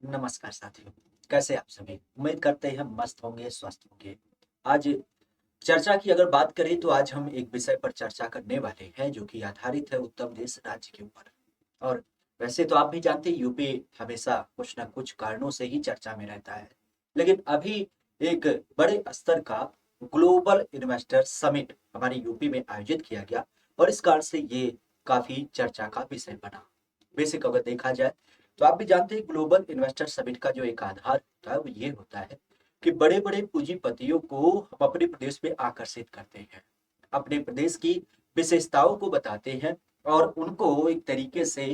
नमस्कार साथियों, कैसे आप सभी? उम्मीद करते हैं मस्त होंगे, स्वस्थ होंगे। आज चर्चा की अगर बात करें तो आज हम एक विषय पर चर्चा करने वाले हैं जो कि आधारित है उत्तर प्रदेश राज्य के ऊपर। और वैसे तो आप भी जानते हैं यूपी हमेशा कुछ न कुछ कारणों से ही चर्चा में रहता है। लेकिन अभी एक बड़े स्तर का ग्लोबल इन्वेस्टर समिट हमारे यूपी में आयोजित किया गया और इस कारण से ये काफ़ी चर्चा का विषय बना। बेसिक अगर देखा जाए तो आप भी जानते हैं ग्लोबल इन्वेस्टर समिट का जो एक आधार होता है वो ये होता है कि बड़े-बड़े पूंजीपतियों को हम अपने प्रदेश में आकर्षित करते हैं। अपने प्रदेश की विशेषताओं को बताते हैं और उनको एक तरीके से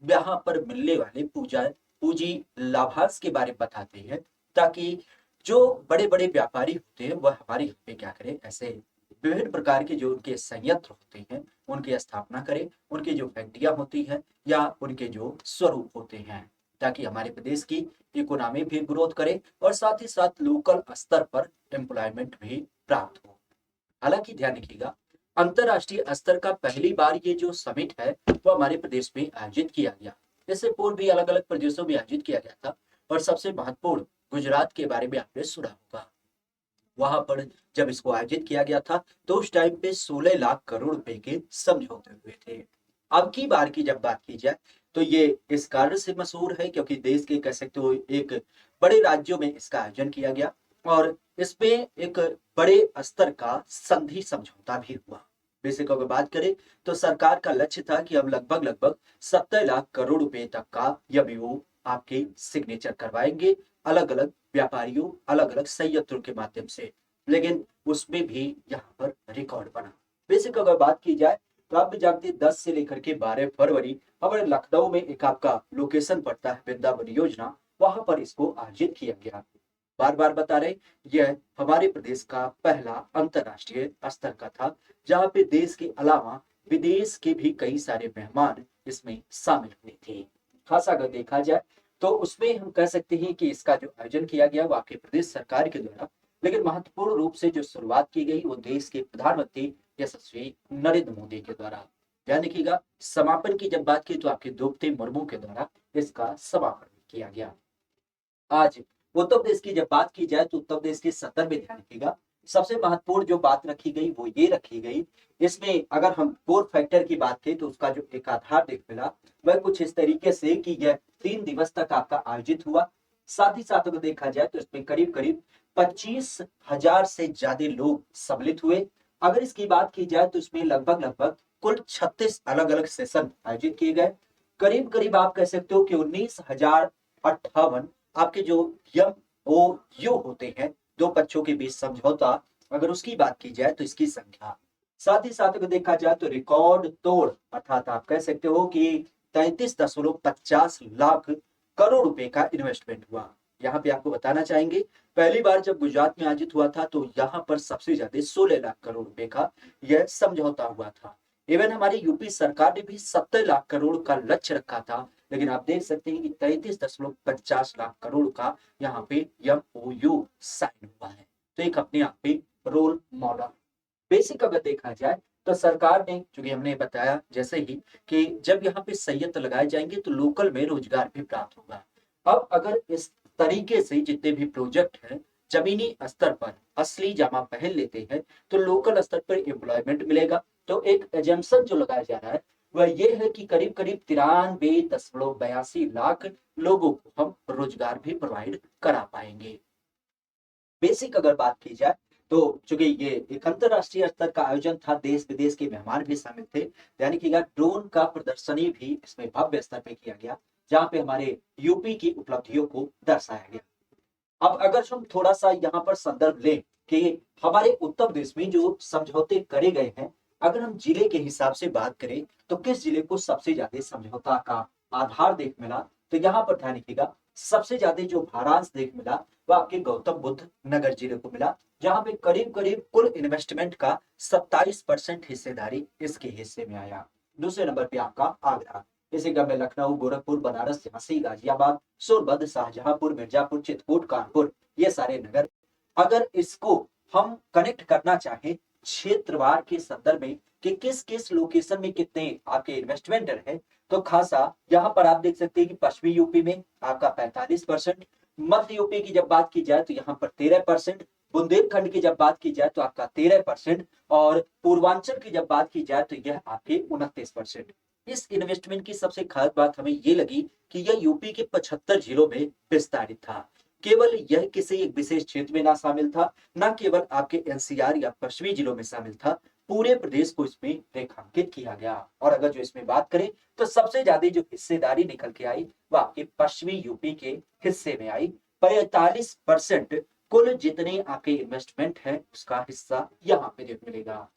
यहाँ पर मिलने वाले पूंजी लाभांश के बारे में बताते हैं ताकि जो बड़े-बड़े व्यापारी होते हैं वह हमारे यहाँ पे क्या करें ऐसे विभिन्न प्रकार के जो उनके संयंत्र होते हैं उनकी स्थापना करें, उनकी जो फैक्ट्रियाँ होती हैं या उनके जो स्वरूप होते हैं ताकि हमारे प्रदेश की इकोनॉमी भी ग्रोथ करे और साथ ही साथ लोकल स्तर पर एम्प्लॉयमेंट भी प्राप्त हो। हालांकि ध्यान रखिएगा, अंतरराष्ट्रीय स्तर का पहली बार ये जो समिट है वो हमारे प्रदेश में आयोजित किया गया। इससे पूर्व भी अलग अलग प्रदेशों में आयोजित किया गया था और सबसे महत्वपूर्ण गुजरात के बारे में आपने सुना होगा। वहां पर जब इसको आयोजित किया गया था तो उस टाइम पे 16 लाख करोड़ रुपए के समझौते हुए थे। अब की बार की जब बात की जाए तो ये इस कारण से मशहूर है क्योंकि देश के कह सकते हो एक बड़े राज्यों में इसका आयोजन किया गया और इसमें एक बड़े स्तर का संधि समझौता भी हुआ। बेसिक अगर बात करें तो सरकार का लक्ष्य था कि हम लगभग लगभग 70 लाख करोड़ रुपए तक का यह आपके सिग्नेचर करवाएंगे अलग अलग व्यापारियों अलग अलग संयंत्रों के माध्यम से। लेकिन उसमें भी यहाँ पर रिकॉर्ड बना। बेसिक अगर बात की जाए तो आप भी जानते हैं 10 से लेकर के 12 फरवरी हमारे लखनऊ में एक आपका लोकेशन पड़ता है वृंदावन योजना, वहां पर इसको आयोजित किया गया। बार बार बता रहे यह हमारे प्रदेश का पहला अंतरराष्ट्रीय स्तर का था जहाँ पे देश के अलावा विदेश के भी कई सारे मेहमान इसमें शामिल हुए थे। खासा अगर देखा जाए तो उसमें हम कह सकते हैं कि इसका जो आयोजन किया गया वो आपके प्रदेश सरकार के द्वारा, लेकिन महत्वपूर्ण रूप से जो शुरुआत की गई वो देश के प्रधानमंत्री यशस्वी नरेंद्र मोदी के द्वारा। ध्यान रखिएगा, समापन की जब बात की तो आपके द्रौपदी मुर्मू के द्वारा इसका समापन किया गया। आज उत्तर प्रदेश की जब बात की जाए तो उत्तर प्रदेश के सदर में ध्यान रखिएगा, सबसे महत्वपूर्ण जो बात रखी गई वो ये रखी गई। इसमें अगर हम कोर फैक्टर की बात करें तो उसका जो एक आधार देख मिला वह कुछ इस तरीके से कि यह 3 दिवस तक आपका आयोजित हुआ। साथ ही साथ अगर देखा जाए तो इसमें करीब करीब 25,000 से ज्यादा लोग सम्मिलित हुए। अगर इसकी बात की जाए तो इसमें लगभग लगभग कुल 36 अलग अलग सेशन आयोजित किए गए। करीब करीब आप कह सकते हो कि 19,058 आपके जो यम ओ यू होते हैं दो पक्षों के बीच समझौता, अगर उसकी बात की जाए तो इसकी संख्या। साथ ही साथ अगर देखा जाए तो रिकॉर्ड तोड़ अर्थात आप कह सकते हो कि 33.50 लाख करोड़ रुपए का इन्वेस्टमेंट हुआ। यहाँ पे आपको बताना चाहेंगे पहली बार जब गुजरात में आयोजित हुआ था तो यहाँ पर सबसे ज्यादा 16 लाख करोड़ रुपए का यह समझौता हुआ था। इवन हमारी यूपी सरकार ने भी 70 लाख करोड़ का लक्ष्य रखा था, लेकिन आप देख सकते हैं कि 33.50 लाख करोड़ का यहाँ पे एमओयू साइन हुआ है। तो एक अपने आप पे रोल मॉडल। बेसिक अगर देखा जाए तो सरकार ने चूंकि हमने बताया जैसे ही कि जब यहाँ पे संयंत्र लगाए जाएंगे तो लोकल में रोजगार भी प्राप्त होगा। अब अगर इस तरीके से जितने भी प्रोजेक्ट हैं जमीनी स्तर पर असली जमा पहन लेते हैं तो लोकल स्तर पर एम्प्लॉयमेंट मिलेगा। तो एक एजम्पशन जो लगाया जा रहा है वह ये है कि करीब करीब 93.82 लाख लोगों को हम रोजगार भी प्रोवाइड करा पाएंगे। बेसिक अगर बात की जाए तो चूंकि ये एक अंतरराष्ट्रीय स्तर का आयोजन था, देश विदेश के मेहमान भी शामिल थे। यानी कि ड्रोन का प्रदर्शनी भी इसमें भव्य स्तर पे किया गया जहां पे हमारे यूपी की उपलब्धियों को दर्शाया गया। अब अगर हम थोड़ा सा यहाँ पर संदर्भ लें कि हमारे उत्तर प्रदेश में जो समझौते करे गए हैं, अगर हम जिले के हिसाब से बात करें तो किस जिले को सबसे ज्यादा समझौता का आधार देख मिला, तो यहाँ पर ध्यान रखिएगा सबसे ज्यादा जो भारांश देख मिला वह आपके गौतम बुद्ध नगर जिले को मिला जहां पे करीब करीब कुल इन्वेस्टमेंट का 27% हिस्सेदारी इसके हिस्से में आया। दूसरे नंबर पे आपका आगरा, इसी क्रम में लखनऊ, गोरखपुर, बनारस, झांसी, गाजियाबाद, सोनभद्र, शाहजहांपुर, मिर्जापुर, चित्रकूट, कानपुर, ये सारे नगर। अगर इसको हम कनेक्ट करना चाहें क्षेत्रवार के संदर्भ में कि किस किस लोकेशन में कितने आपके इन्वेस्टमेंट है, तो खासा यहाँ पर आप देख सकते हैं कि पश्चिमी यूपी में आपका 45%, मध्य यूपी की जब बात की जाए तो यहाँ पर 13%, बुंदेलखंड की जब बात की जाए तो आपका 13%, और पूर्वांचल की जब बात की जाए तो यह आपके 29%। इस इन्वेस्टमेंट की सबसे खास बात हमें ये लगी कि यह यूपी के 75 जिलों में विस्तारित था। केवल यह किसी एक विशेष क्षेत्र में ना शामिल था, ना केवल आपके एनसीआर या पश्चिमी जिलों में शामिल था, पूरे प्रदेश को इसमें रेखांकित किया गया। और अगर जो इसमें बात करें तो सबसे ज्यादा जो हिस्सेदारी निकल के आई वह आपके पश्चिमी यूपी के हिस्से में आई। 45% कुल जितने आपके इन्वेस्टमेंट है उसका हिस्सा यहाँ पे देखने मिलेगा।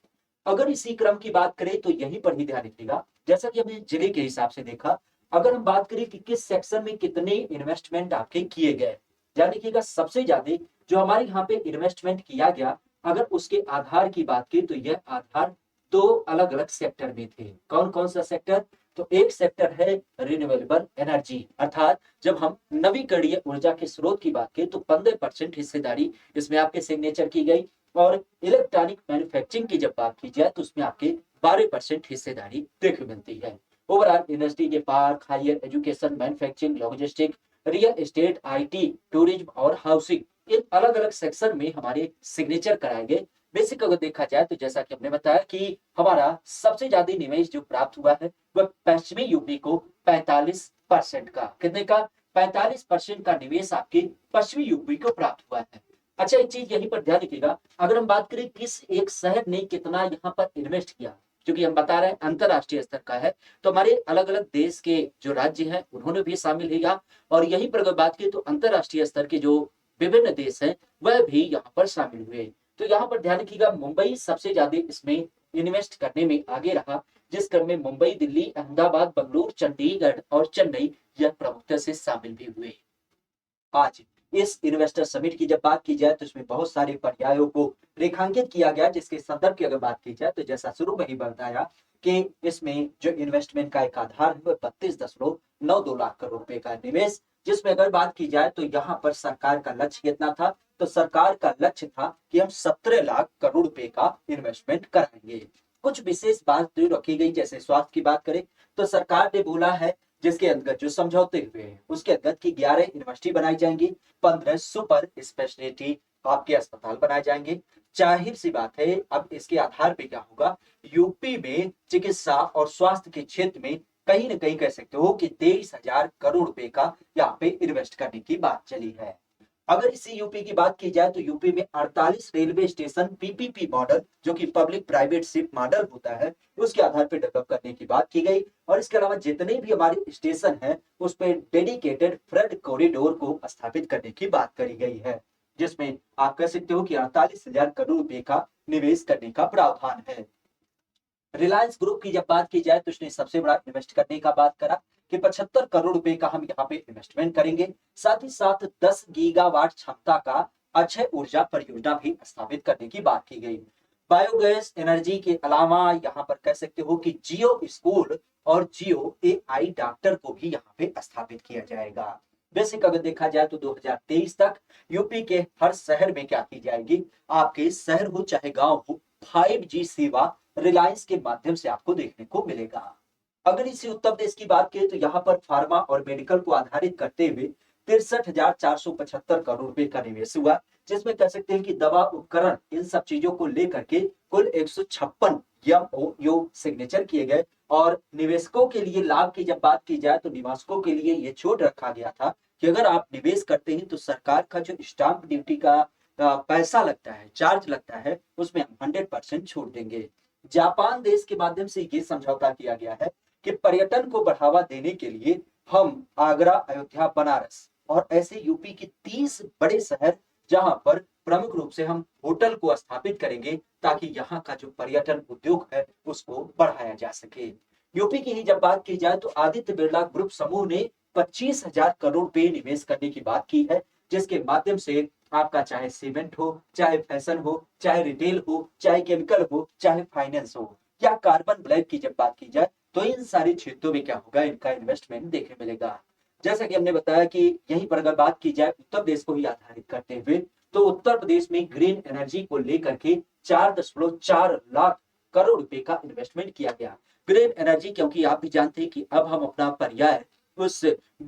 अगर इसी क्रम की बात करें तो यहीं पर ही ध्यान रखिएगा, जैसा कि हमने जिले के हिसाब से देखा, अगर हम बात करें कि किस सेक्शन में कितने इन्वेस्टमेंट आपके किए गए, ध्यान रखिएगा सबसे ज्यादा जो हमारे यहाँ पे इन्वेस्टमेंट किया गया, अगर उसके आधार की बात की तो यह आधार दो अलग अलग सेक्टर में थे। कौन कौन सा सेक्टर? तो एक सेक्टर है रिन्यूएबल एनर्जी, अर्थात जब हम नवीकरणीय ऊर्जा के स्रोत की बात करें तो 15% हिस्सेदारी इसमें आपके सिग्नेचर की गई। और इलेक्ट्रॉनिक मैन्युफैक्चरिंग की जब बात की जाए तो उसमें आपके 12% हिस्सेदारी देखने मिलती है। ओवरऑल इंडस्ट्री के park, higher education, manufacturing, logistic, real estate, IT, tourism और हाउसिंग, इन अलग अलग सेक्शन में हमारे सिग्नेचर कराए गए। बेसिक अगर देखा जाए तो जैसा कि हमने बताया कि हमारा सबसे ज्यादा निवेश जो प्राप्त हुआ है वह पश्चिमी यूपी को 45% का, कितने का? 45% का निवेश आपके पश्चिमी यूपी को प्राप्त हुआ है। अच्छा, एक चीज यहीं पर ध्यान रखिएगा, अगर हम बात करें किस एक शहर ने कितना यहाँ पर इन्वेस्ट किया, क्योंकि हम बता रहे हैं अंतरराष्ट्रीय स्तर का है, तो हमारे अलग अलग देश के जो राज्य हैं उन्होंने भी शामिल किया। और यहीं पर अगर बात की तो अंतरराष्ट्रीय स्तर के जो विभिन्न देश हैं वह भी यहाँ पर शामिल हुए। तो यहाँ पर ध्यान रखिएगा, मुंबई सबसे ज्यादा इसमें इन्वेस्ट करने में आगे रहा, जिस क्रम में मुंबई, दिल्ली, अहमदाबाद, बंगलुरु, चंडीगढ़ और चेन्नई यह प्रमुखता से शामिल भी हुए। आज इस इन्वेस्टर समिट की जब बात की जाए तो इसमें बहुत सारे पर्यायों को रेखांकित किया गया, जिसके संदर्भ की अगर बात की जाए तो जैसा शुरू में ही बताया कि इसमें जो इन्वेस्टमेंट का एक आधार है वह 32.92 लाख करोड़ रुपए का निवेश, जिसमें अगर बात की जाए तो यहाँ पर सरकार का लक्ष्य कितना था? तो सरकार का लक्ष्य था कि हम 17 लाख करोड़ रुपए का इन्वेस्टमेंट कराएंगे। कुछ विशेष बात जो रखी गई, जैसे स्वास्थ्य की बात करें तो सरकार ने बोला है जिसके अंतर्गत जो समझौते हुए हैं उसके अंतर्गत की 11 यूनिवर्सिटी बनाई जाएंगी, 15 सुपर स्पेशलिटी आपके अस्पताल बनाए जाएंगे। जाहिर सी बात है, अब इसके आधार पे क्या होगा, यूपी में चिकित्सा और स्वास्थ्य के क्षेत्र में कहीं ना कहीं कह सकते हो कि 23,000 करोड़ रुपए का यहाँ पे इन्वेस्ट करने की बात चली है। अगर इसी यूपी की बात की जाए तो यूपी में 48 रेलवे स्टेशन पीपीपी मॉडल, जो कि पब्लिक प्राइवेट शिप मॉडल होता है, उसके आधार पर डेवलप करने की बात की गई। और इसके अलावा जितने भी हमारे स्टेशन हैं उस पर डेडिकेटेड फ्रेट कॉरिडोर को स्थापित करने की बात करी गई है, जिसमें आप कह सकते हो कि 48,000 करोड़ रुपए का निवेश करने का प्रावधान है। रिलायंस ग्रुप की जब बात की जाए तो उसने सबसे बड़ा इन्वेस्ट करने का बात करा कि 75 करोड़ रुपए का हम यहाँ पे इन्वेस्टमेंट करेंगे। साथ ही साथ 10 गीगावाट क्षमता का अक्षय ऊर्जा परियोजना भी स्थापित करने की बात की गई। बायोगैस एनर्जी के अलावा यहाँ पर कह सकते हो कि जियो स्कूल और जियो एआई डॉक्टर को भी यहाँ पे स्थापित किया जाएगा। बेसिक अगर देखा जाए तो 2023 तक यूपी के हर शहर में क्या की जाएगी, आपके शहर हो चाहे गांव हो, 5G सेवा रिलायंस के माध्यम से आपको देखने को मिलेगा। अगर इसी उत्तर प्रदेश की बात करें तो यहाँ पर फार्मा और मेडिकल को आधारित करते हुए 63,475 करोड़ रुपए का निवेश हुआ, जिसमें कह सकते हैं कि दवा, उपकरण, इन सब चीजों को लेकर के कुल 156 एमओयू सिग्नेचर किए गए। और निवेशकों के लिए लाभ की जब बात की जाए तो निवेशकों के लिए यह छूट रखा गया था कि अगर आप निवेश करते हैं तो सरकार का जो स्टाम्प ड्यूटी का पैसा लगता है, चार्ज लगता है, उसमें हम 100% छूट देंगे। जापान देश के माध्यम से ये समझौता किया गया है कि पर्यटन को बढ़ावा देने के लिए हम आगरा, अयोध्या, बनारस और ऐसे यूपी के 30 बड़े शहर जहां पर प्रमुख रूप से हम होटल को स्थापित करेंगे ताकि यहाँ का जो पर्यटन उद्योग है उसको बढ़ाया जा सके। यूपी की ही जब बात की जाए तो आदित्य बिरला ग्रुप समूह ने 25,000 करोड़ रुपए निवेश करने की बात की है, जिसके माध्यम से आपका चाहे सीमेंट हो, चाहे फैशन हो, चाहे रिटेल हो, चाहे केमिकल हो, चाहे फाइनेंस हो, या कार्बन ब्लैक की जब बात की जाए तो इन सारे क्षेत्रों में क्या होगा, इनका इन्वेस्टमेंट देखने मिलेगा। जैसा कि हमने बताया कि यहीं पर अगर बात की जाए उत्तर प्रदेश को ही आधारित करते हुए तो उत्तर प्रदेश में ग्रीन एनर्जी को लेकर के 4.4 लाख करोड़ रुपए का इन्वेस्टमेंट किया गया। ग्रीन एनर्जी, क्योंकि आप भी जानते हैं कि अब हम अपना पर्याय उस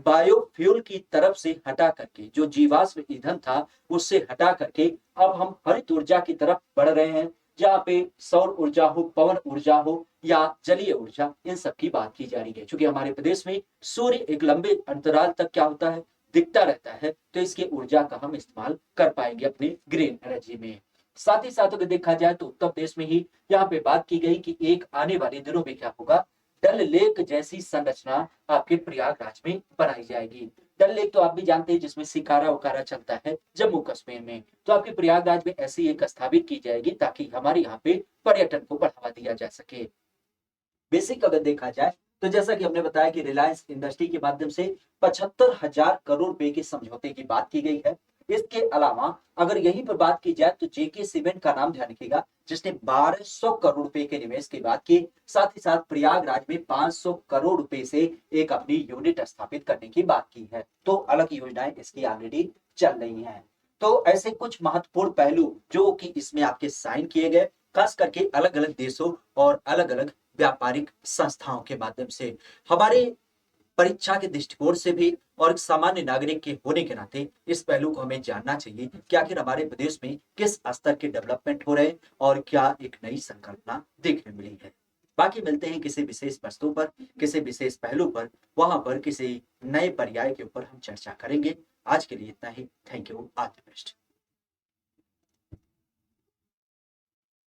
बायोफ्यूल की तरफ से हटा करके, जो जीवाश्म ईंधन था उससे हटा करके अब हम हरित ऊर्जा की तरफ बढ़ रहे हैं, जहाँ पे सौर ऊर्जा हो, पवन ऊर्जा हो या जलीय ऊर्जा, इन सब की बात की जा रही है। क्योंकि हमारे प्रदेश में सूर्य एक लंबे अंतराल तक क्या होता है, दिखता रहता है, तो इसके ऊर्जा का हम इस्तेमाल कर पाएंगे अपनी ग्रीन एनर्जी में। साथ ही साथ अगर देखा जाए तो उत्तर प्रदेश में ही यहाँ पे बात की गई कि एक आने वाले दिनों में क्या होगा, डल लेक जैसी संरचना आपके प्रयागराज में बनाई जाएगी। डल लेक तो आप भी जानते हैं, जिसमें शिकारा उकारा चलता है जम्मू कश्मीर में, तो आपके प्रयागराज में ऐसी एक स्थापित की जाएगी ताकि हमारे यहाँ पे पर्यटन को बढ़ावा दिया जा सके। बेसिक अगर देखा जाए तो जैसा कि हमने बताया कि रिलायंस इंडस्ट्री के माध्यम से 75,000 करोड़ रुपए के समझौते की बात की गई है। इसके अलावा अगर यहीं पर बात की जाए तो जेके सीमेंट का नाम ध्यान रखिएगा, जिसने 1200 करोड़ रुपए के निवेश की बात की। साथ ही साथ प्रयागराज में 500 करोड़ रुपए से एक अपनी यूनिट स्थापित करने की बात की है। तो अलग योजनाएं इसकी ऑलरेडी चल रही हैं। तो ऐसे कुछ महत्वपूर्ण पहलू जो कि इसमें आपके साइन किए गए, खास करके अलग अलग देशों और अलग अलग व्यापारिक संस्थाओं के माध्यम से, हमारे परीक्षा के दृष्टिकोण से भी और एक सामान्य नागरिक के होने के नाते इस पहलू को हमें जानना चाहिए कि आखिर हमारे प्रदेश में किस स्तर के डेवलपमेंट हो रहे हैं और क्या एक नई संकल्पना देखने मिली है। बाकी मिलते हैं किसी विशेष वस्तु पर, किसी विशेष पहलू पर, वहां पर किसी नए पर्याय के ऊपर हम चर्चा करेंगे। आज के लिए इतना ही। Thank you. All the best.